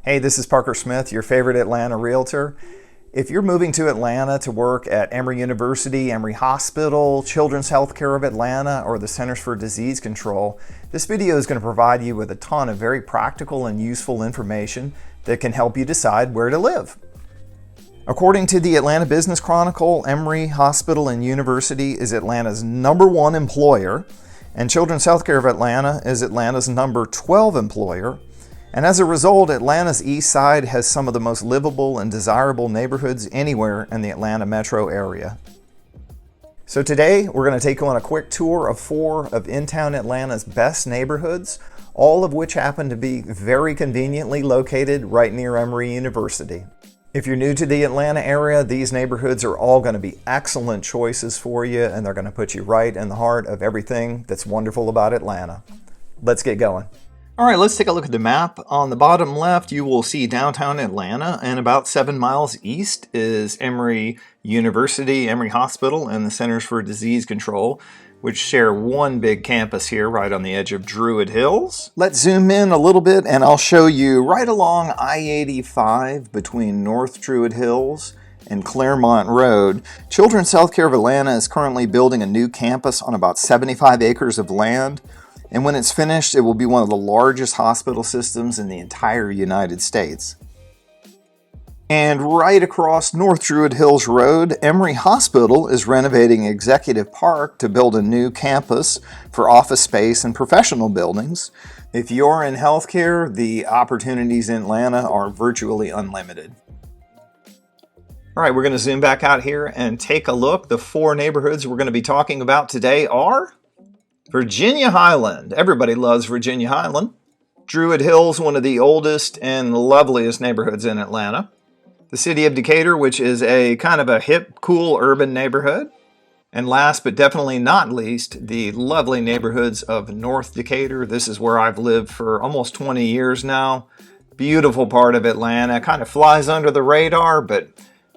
Hey, this is Parker Smith, your favorite Atlanta realtor. If you're moving to Atlanta to work at Emory University, Emory Hospital, Children's Healthcare of Atlanta, or the Centers for Disease Control, this video is going to provide you with a ton of very practical and useful information that can help you decide where to live. According to the Atlanta Business Chronicle, Emory Hospital and University is Atlanta's #1 employer, and Children's Healthcare of Atlanta is Atlanta's #12 employer. And as a result, Atlanta's East Side has some of the most livable and desirable neighborhoods anywhere in the Atlanta metro area. So today, we're going to take you on a quick tour of 4 of in-town Atlanta's best neighborhoods, all of which happen to be very conveniently located right near Emory University. If you're new to the Atlanta area, these neighborhoods are all going to be excellent choices for you, and they're going to put you right in the heart of everything that's wonderful about Atlanta. Let's get going. All right, let's take a look at the map. On the bottom left, you will see downtown Atlanta, and about 7 miles east is Emory University, Emory Hospital, and the Centers for Disease Control, which share one big campus here right on the edge of Druid Hills. Let's zoom in a little bit, and I'll show you right along I-85 between North Druid Hills and Claremont Road. Children's Healthcare of Atlanta is currently building a new campus on about 75 acres of land. And when it's finished, it will be one of the largest hospital systems in the entire United States. And right across North Druid Hills Road, Emory Hospital is renovating Executive Park to build a new campus for office space and professional buildings. If you're in healthcare, the opportunities in Atlanta are virtually unlimited. All right, we're going to zoom back out here and take a look. The 4 neighborhoods we're going to be talking about today are Virginia Highland. Everybody loves Virginia Highland. Druid Hills, one of the oldest and loveliest neighborhoods in Atlanta. The city of Decatur, which is a kind of a hip, cool urban neighborhood. And last but definitely not least, the lovely neighborhoods of North Decatur. This is where I've lived for almost 20 years now. Beautiful part of Atlanta. Kind of flies under the radar, but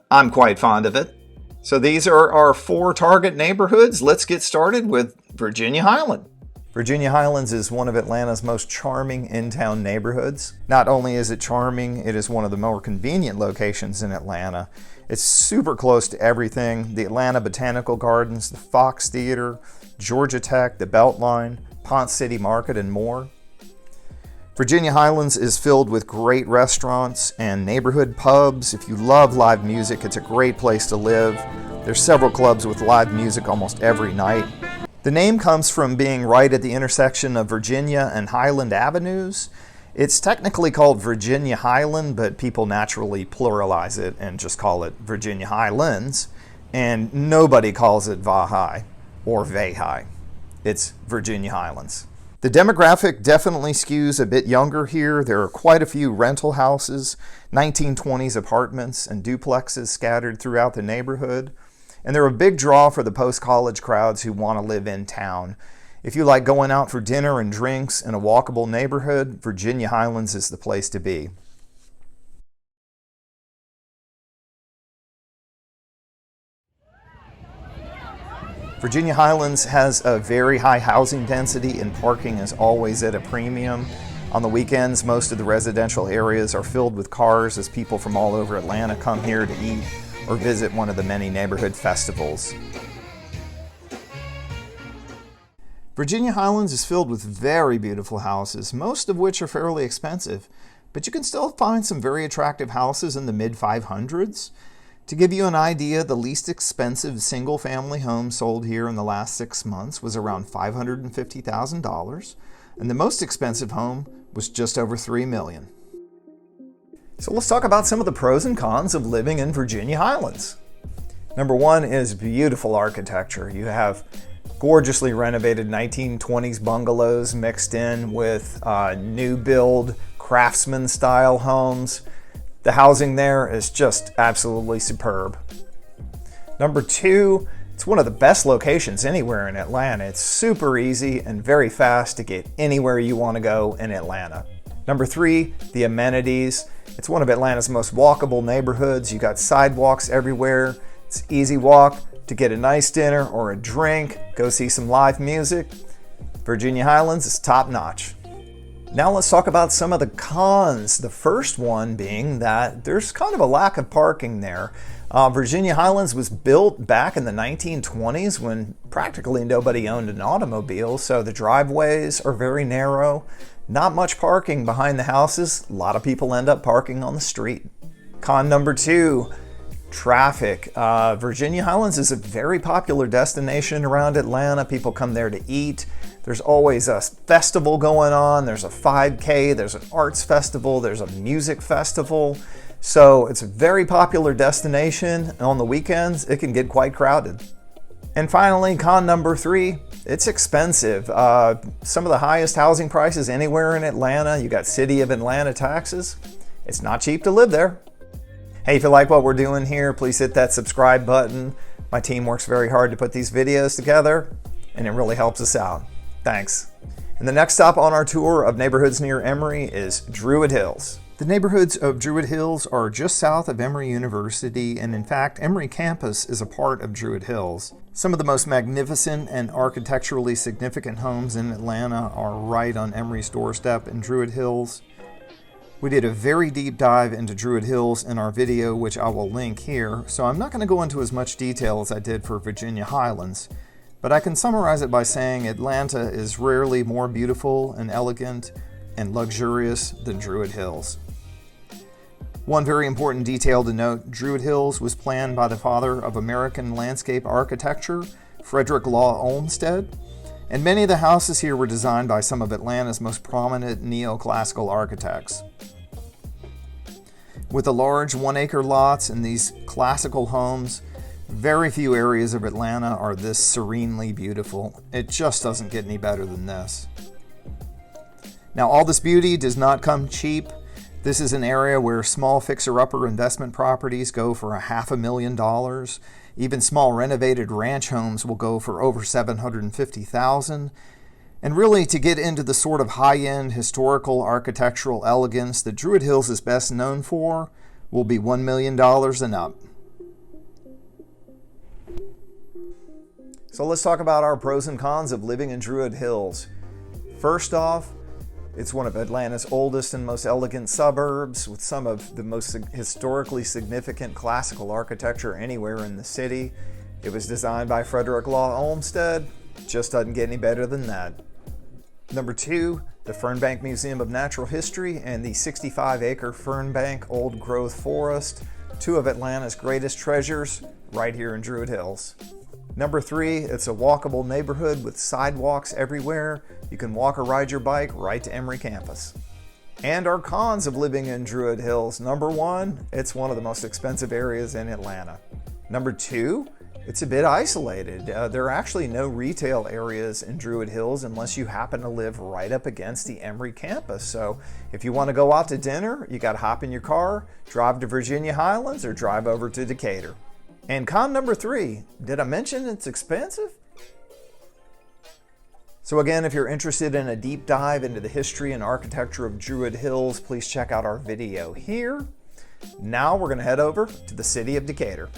I'm quite fond of it. So these are our 4 target neighborhoods. Let's get started with Virginia Highland. Virginia Highlands is one of Atlanta's most charming in-town neighborhoods. Not only is it charming, it is one of the more convenient locations in Atlanta. It's super close to everything: the Atlanta Botanical Gardens, the Fox Theater, Georgia Tech, the Beltline, Ponce City Market, and more. Virginia Highlands is filled with great restaurants and neighborhood pubs. If you love live music, it's a great place to live. There's several clubs with live music almost every night. The name comes from being right at the intersection of Virginia and Highland Avenues. It's technically called Virginia Highland, but people naturally pluralize it and just call it Virginia Highlands. And nobody calls it Va-High or Vay-High. It's Virginia Highlands. The demographic definitely skews a bit younger here. There are quite a few rental houses, 1920s apartments, and duplexes scattered throughout the neighborhood. And they're a big draw for the post-college crowds who want to live in town. If you like going out for dinner and drinks in a walkable neighborhood, Virginia Highlands is the place to be. Virginia Highlands has a very high housing density, and parking is always at a premium. On the weekends, most of the residential areas are filled with cars as people from all over Atlanta come here to eat or visit one of the many neighborhood festivals. Virginia Highlands is filled with very beautiful houses, most of which are fairly expensive, but you can still find some very attractive houses in the mid-500s. To give you an idea, the least expensive single-family home sold here in the last 6 months was around $550,000, and the most expensive home was just over $3 million. So let's talk about some of the pros and cons of living in Virginia Highlands. Number 1 is beautiful architecture. You have gorgeously renovated 1920s bungalows mixed in with new build craftsman-style homes. The housing there is just absolutely superb. Number 2, it's one of the best locations anywhere in Atlanta. It's super easy and very fast to get anywhere you want to go in Atlanta. Number 3, the amenities. It's one of Atlanta's most walkable neighborhoods. You got sidewalks everywhere. It's easy walk to get a nice dinner or a drink, go see some live music. Virginia Highlands is top notch. Now let's talk about some of the cons. The first one being that there's kind of a lack of parking there. Virginia Highlands was built back in the 1920s when practically nobody owned an automobile, so the driveways are very narrow. Not much parking behind the houses. A lot of people end up parking on the street. Con number 2, traffic. Virginia Highlands is a very popular destination around Atlanta. People come there to eat. There's always a festival going on. There's a 5K, there's an arts festival, there's a music festival. So it's a very popular destination. And on the weekends, it can get quite crowded. And finally, con number 3, it's expensive. Some of the highest housing prices anywhere in Atlanta. You got City of Atlanta taxes. It's not cheap to live there. Hey, if you like what we're doing here, please hit that subscribe button. My team works very hard to put these videos together, and it really helps us out. Thanks. And the next stop on our tour of neighborhoods near Emory is Druid Hills. The neighborhoods of Druid Hills are just south of Emory University, and in fact, Emory campus is a part of Druid Hills. Some of the most magnificent and architecturally significant homes in Atlanta are right on Emory's doorstep in Druid Hills. We did a very deep dive into Druid Hills in our video, which I will link here, so I'm not going to go into as much detail as I did for Virginia Highlands. But I can summarize it by saying Atlanta is rarely more beautiful and elegant and luxurious than Druid Hills. One very important detail to note, Druid Hills was planned by the father of American landscape architecture, Frederick Law Olmsted, and many of the houses here were designed by some of Atlanta's most prominent neoclassical architects. With the large 1-acre lots and these classical homes, very few areas of Atlanta are this serenely beautiful. It just doesn't get any better than this. Now, all this beauty does not come cheap. This is an area where small fixer-upper investment properties go for $500,000. Even small renovated ranch homes will go for over $750,000. And really, to get into the sort of high-end historical architectural elegance that Druid Hills is best known for, will be $1 million and up. So let's talk about our pros and cons of living in Druid Hills. First off, it's one of Atlanta's oldest and most elegant suburbs with some of the most historically significant classical architecture anywhere in the city. It was designed by Frederick Law Olmsted. Just doesn't get any better than that. Number 2, the Fernbank Museum of Natural History and the 65-acre Fernbank Old Growth Forest, 2 of Atlanta's greatest treasures, right here in Druid Hills. Number 3, it's a walkable neighborhood with sidewalks everywhere. You can walk or ride your bike right to Emory campus. And our cons of living in Druid Hills. Number 1, it's one of the most expensive areas in Atlanta. Number 2, it's a bit isolated. There are actually no retail areas in Druid Hills unless you happen to live right up against the Emory campus. So if you want to go out to dinner, you got to hop in your car, drive to Virginia Highlands, or drive over to Decatur. And con number 3, did I mention it's expensive? So again, if you're interested in a deep dive into the history and architecture of Druid Hills, please check out our video here. Now we're going to head over to the city of Decatur.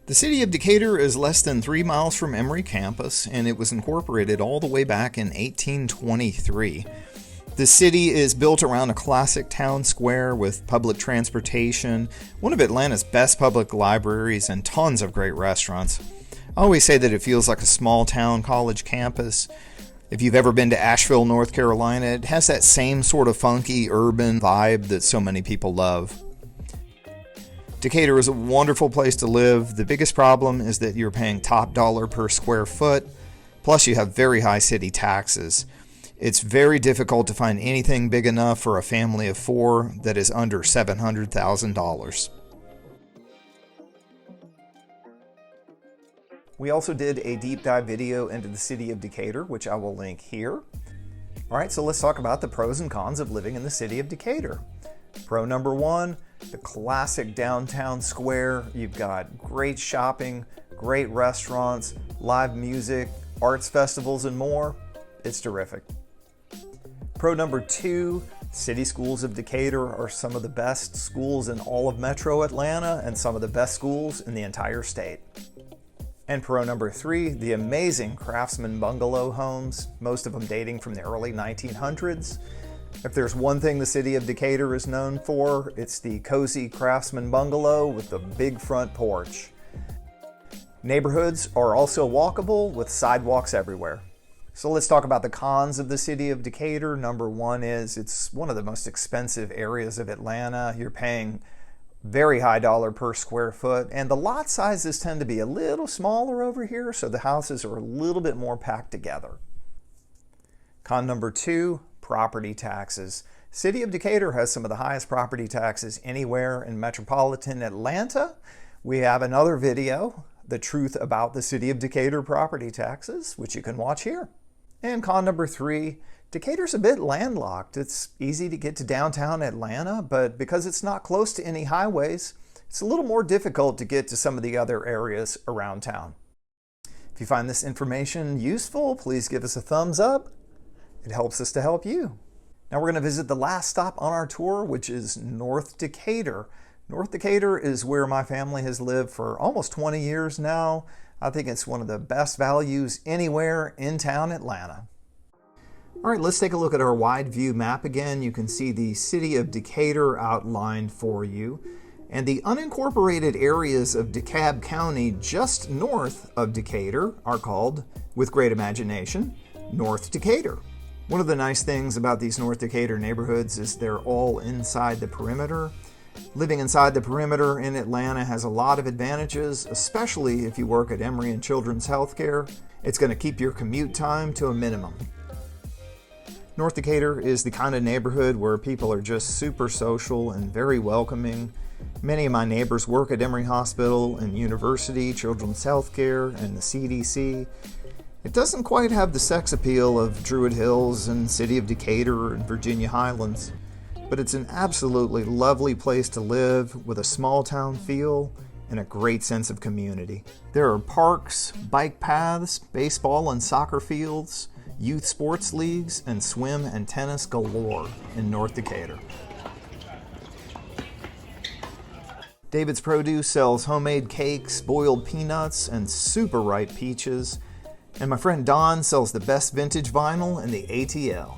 The city of Decatur is less than 3 miles from Emory campus, and it was incorporated all the way back in 1823. The city is built around a classic town square with public transportation, one of Atlanta's best public libraries, and tons of great restaurants. I always say that it feels like a small town college campus. If you've ever been to Asheville, North Carolina, it has that same sort of funky urban vibe that so many people love. Decatur is a wonderful place to live. The biggest problem is that you're paying top dollar per square foot, plus you have very high city taxes. It's very difficult to find anything big enough for a family of 4 that is under $700,000. We also did a deep dive video into the city of Decatur, which I will link here. All right, so let's talk about the pros and cons of living in the city of Decatur. Pro number 1, the classic downtown square. You've got great shopping, great restaurants, live music, arts festivals, and more. It's terrific. Pro number 2, city schools of Decatur are some of the best schools in all of Metro Atlanta and some of the best schools in the entire state. And pro number 3, the amazing Craftsman bungalow homes, most of them dating from the early 1900s. If there's one thing the city of Decatur is known for, it's the cozy Craftsman bungalow with the big front porch. Neighborhoods are also walkable with sidewalks everywhere. So let's talk about the cons of the city of Decatur. Number 1 is it's one of the most expensive areas of Atlanta. You're paying very high dollar per square foot, and the lot sizes tend to be a little smaller over here, so the houses are a little bit more packed together. Con number 2, property taxes. City of Decatur has some of the highest property taxes anywhere in metropolitan Atlanta. We have another video, The Truth About the City of Decatur Property Taxes, which you can watch here. And con number 3, Decatur's a bit landlocked. It's easy to get to downtown Atlanta, but because it's not close to any highways, it's a little more difficult to get to some of the other areas around town. If you find this information useful, please give us a thumbs up. It helps us to help you. Now we're going to visit the last stop on our tour, which is North Decatur. North Decatur is where my family has lived for almost 20 years now. I think it's one of the best values anywhere in town Atlanta. All right, let's take a look at our wide view map again. You can see the city of Decatur outlined for you. And the unincorporated areas of DeKalb County just north of Decatur are called, with great imagination, North Decatur. One of the nice things about these North Decatur neighborhoods is they're all inside the perimeter. Living inside the perimeter in Atlanta has a lot of advantages, especially if you work at Emory and Children's Healthcare. It's going to keep your commute time to a minimum. North Decatur is the kind of neighborhood where people are just super social and very welcoming. Many of my neighbors work at Emory Hospital and University, Children's Healthcare, and the CDC. It doesn't quite have the sex appeal of Druid Hills and City of Decatur and Virginia Highlands, but it's an absolutely lovely place to live with a small town feel and a great sense of community. There are parks, bike paths, baseball and soccer fields, youth sports leagues, and swim and tennis galore in North Decatur. David's Produce sells homemade cakes, boiled peanuts, and super ripe peaches. And my friend Don sells the best vintage vinyl in the ATL.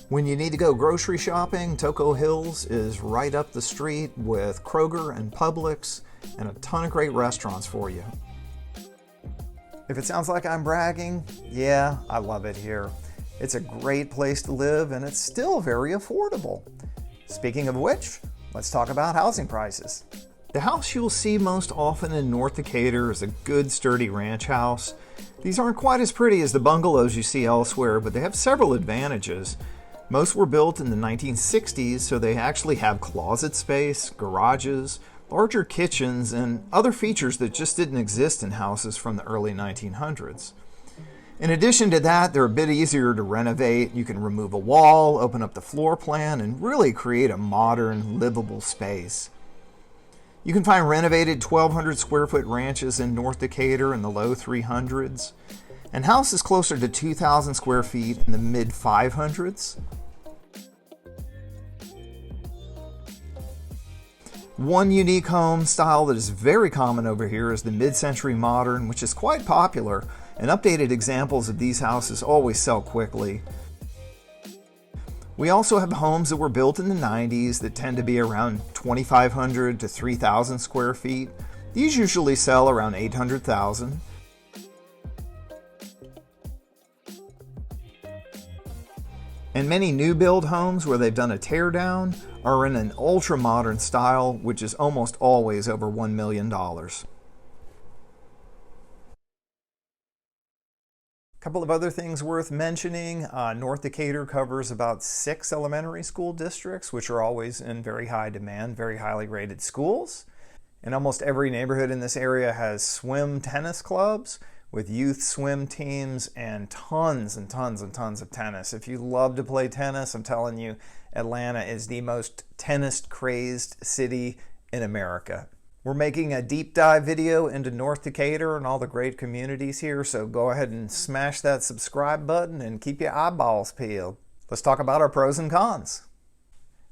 When you need to go grocery shopping, Toco Hills is right up the street with Kroger and Publix and a ton of great restaurants for you. If it sounds like I'm bragging, yeah, I love it here. It's a great place to live and it's still very affordable. Speaking of which, let's talk about housing prices. The house you'll see most often in North Decatur is a good sturdy ranch house. These aren't quite as pretty as the bungalows you see elsewhere, but they have several advantages. Most were built in the 1960s, so they actually have closet space, garages, larger kitchens, and other features that just didn't exist in houses from the early 1900s. In addition to that, they're a bit easier to renovate. You can remove a wall, open up the floor plan, and really create a modern, livable space. You can find renovated 1,200 square foot ranches in North Decatur in the low 300s, and houses closer to 2,000 square feet in the mid 500s. One unique home style that is very common over here is the mid-century modern, which is quite popular, and updated examples of these houses always sell quickly. We also have homes that were built in the 90s that tend to be around 2,500 to 3,000 square feet. These usually sell around 800,000. And many new build homes where they've done a tear down are in an ultra modern style, which is almost always over $1 million. A couple of other things worth mentioning. North Decatur covers about 6 elementary school districts, which are always in very high demand, very highly rated schools. And almost every neighborhood in this area has swim tennis clubs with youth swim teams and tons and tons and tons of tennis. If you love to play tennis, I'm telling you, Atlanta is the most tennis-crazed city in America. We're making a deep dive video into North Decatur and all the great communities here, so go ahead and smash that subscribe button and keep your eyeballs peeled. Let's talk about our pros and cons.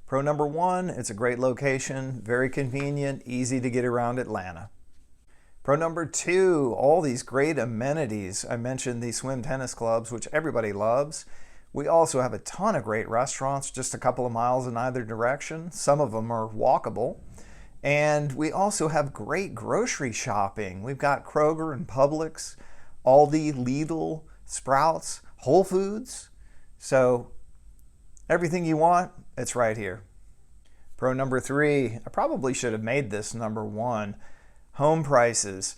Pro number 1, it's a great location, very convenient, easy to get around Atlanta. Pro number 2, all these great amenities. I mentioned the swim tennis clubs, which everybody loves. We also have a ton of great restaurants just a couple of miles in either direction. Some of them are walkable. And we also have great grocery shopping. We've got Kroger and Publix, Aldi, Lidl, Sprouts, Whole Foods. So everything you want, it's right here. Pro number 3, I probably should have made this number 1. Home prices.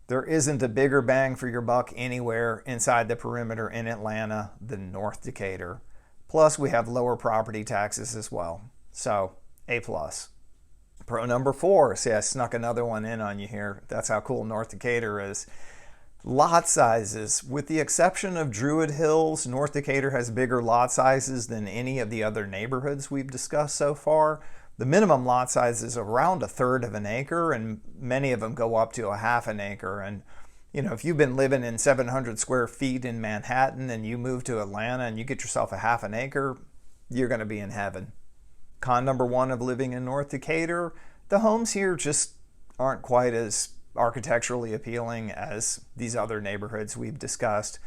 There isn't a bigger bang for your buck anywhere inside the perimeter in Atlanta than North Decatur. Plus, we have lower property taxes as well. So, A+. Pro number 4. See, I snuck another one in on you here. That's how cool North Decatur is. Lot sizes. With the exception of Druid Hills, North Decatur has bigger lot sizes than any of the other neighborhoods we've discussed so far. The minimum lot size is around 1/3 of an acre, and many of them go up to 1/2 an acre. And you know, if you've been living in 700 square feet in Manhattan and you move to Atlanta and you get yourself 1/2 an acre, you're going to be in heaven. Con number 1 of living in North Decatur, the homes here just aren't quite as architecturally appealing as these other neighborhoods we've discussed.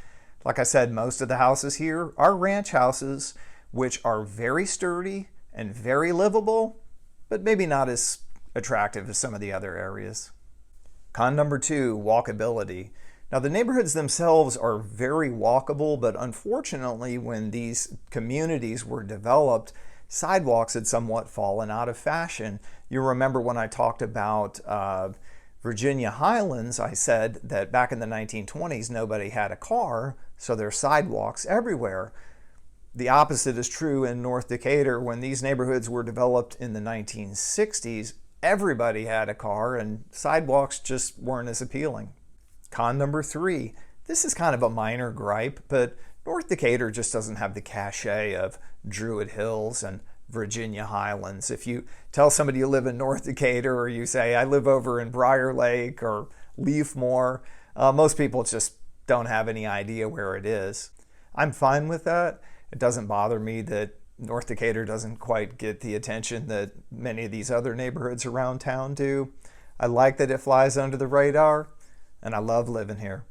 Like I said, most of the houses here are ranch houses, which are very sturdy and very livable, but maybe not as attractive as some of the other areas. Con number 2, walkability. Now the neighborhoods themselves are very walkable, but unfortunately when these communities were developed, sidewalks had somewhat fallen out of fashion. You remember when I talked about Virginia Highlands, I said that back in the 1920s nobody had a car, so there's sidewalks everywhere. The opposite is true in North Decatur. When these neighborhoods were developed in the 1960s, everybody had a car and sidewalks just weren't as appealing. Con number 3, this is kind of a minor gripe, but North Decatur just doesn't have the cachet of Druid Hills and Virginia Highlands. If you tell somebody you live in North Decatur, or you say, I live over in Briar Lake or Leafmore, most people just don't have any idea where it is. I'm fine with that. It doesn't bother me that North Decatur doesn't quite get the attention that many of these other neighborhoods around town do. I like that it flies under the radar, and I love living here.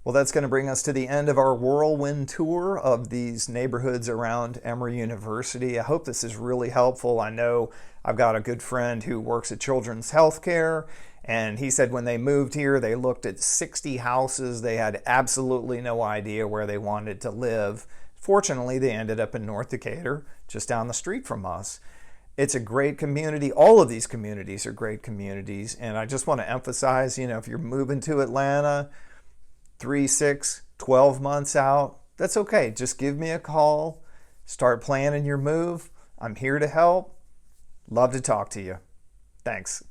Well, that's going to bring us to the end of our whirlwind tour of these neighborhoods around Emory University. I hope this is really helpful. I know I've got a good friend who works at Children's Healthcare, and he said when they moved here, they looked at 60 houses. They had absolutely no idea where they wanted to live. Fortunately, they ended up in North Decatur, just down the street from us. It's a great community. All of these communities are great communities. And I just want to emphasize, you know, if you're moving to Atlanta 3, 6, 12 months out, that's okay. Just give me a call. Start planning your move. I'm here to help. Love to talk to you. Thanks.